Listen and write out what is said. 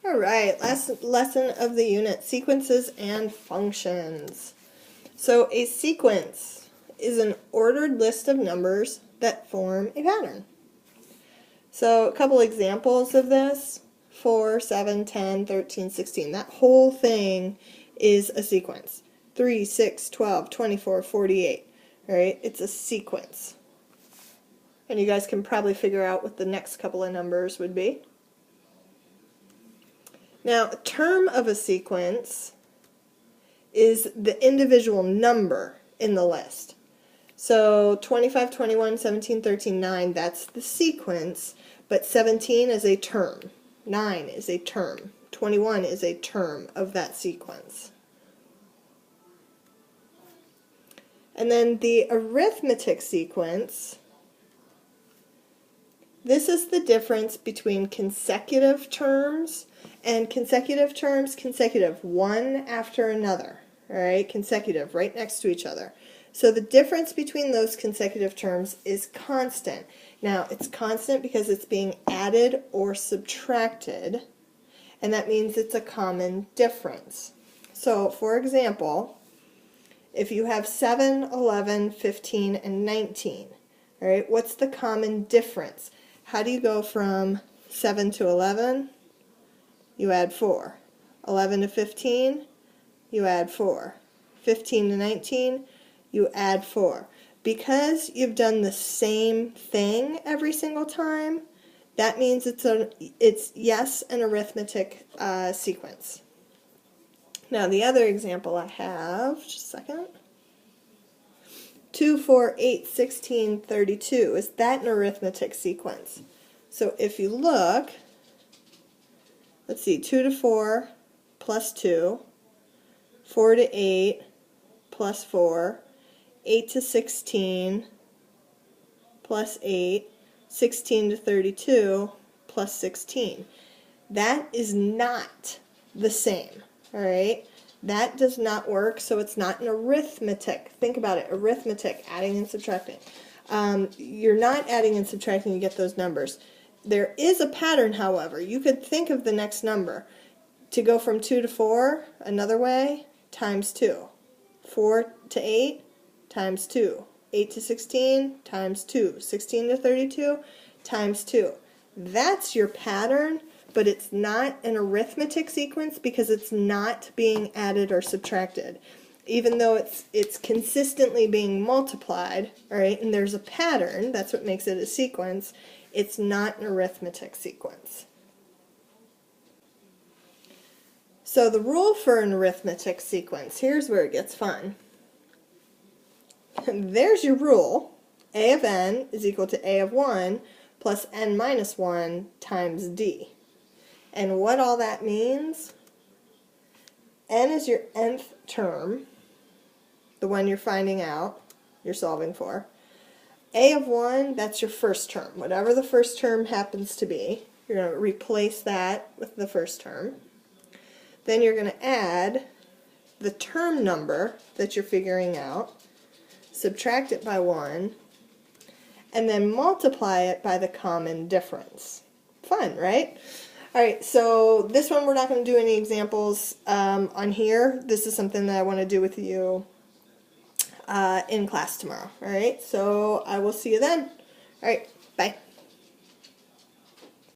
All right, last lesson of the unit, sequences and functions. So a sequence is an ordered list of numbers that form a pattern. So a couple examples of this, 4, 7, 10, 13, 16. That whole thing is a sequence. 3, 6, 12, 24, 48. All right, it's a sequence. And you guys can probably figure out what the next couple of numbers would be. Now, a term of a sequence is the individual number in the list. So 25, 21, 17, 13, 9, that's the sequence, but 17 is a term, 9 is a term, 21 is a term of that sequence. And then the arithmetic sequence, this is the difference between consecutive terms and consecutive, one after another, all right, consecutive, right next to each other. So the difference between those consecutive terms is constant. Now, it's constant because it's being added or subtracted, and that means it's a common difference. So, for example, if you have 7, 11, 15, and 19, all right, what's the common difference? How do you go from 7 to 11? You add 4. 11 to 15, you add 4. 15 to 19, you add 4. Because you've done the same thing every single time, that means it's yes, an arithmetic sequence. Now the other example I have, just a second. 2, 4, 8, 16, 32. Is that an arithmetic sequence? So if you look, let's see, 2 to 4 plus 2, 4 to 8 plus 4, 8 to 16 plus 8, 16 to 32 plus 16. That is not the same, all right? That does not work, so it's not an arithmetic. Think about it, arithmetic, adding and subtracting. You're not adding and subtracting to get those numbers. There is a pattern, however. You could think of the next number. To go from 2 to 4, another way, times 2. 4 to 8, times 2. 8 to 16, times 2. 16 to 32, times 2. That's your pattern, but it's not an arithmetic sequence because it's not being added or subtracted. Even though it's consistently being multiplied, all right, and there's a pattern, that's what makes it a sequence, it's not an arithmetic sequence. So the rule for an arithmetic sequence, here's where it gets fun. There's your rule. A of n is equal to a of 1 plus n minus 1 times d. And what all that means, n is your nth term, the one you're finding out, you're solving for. A of 1, that's your first term. Whatever the first term happens to be, you're going to replace that with the first term. Then you're going to add the term number that you're figuring out, subtract it by 1, and then multiply it by the common difference. Fun, right? Alright, so this one we're not going to do any examples on here. This is something that I want to do with you in class tomorrow. Alright, so I will see you then. Alright, bye.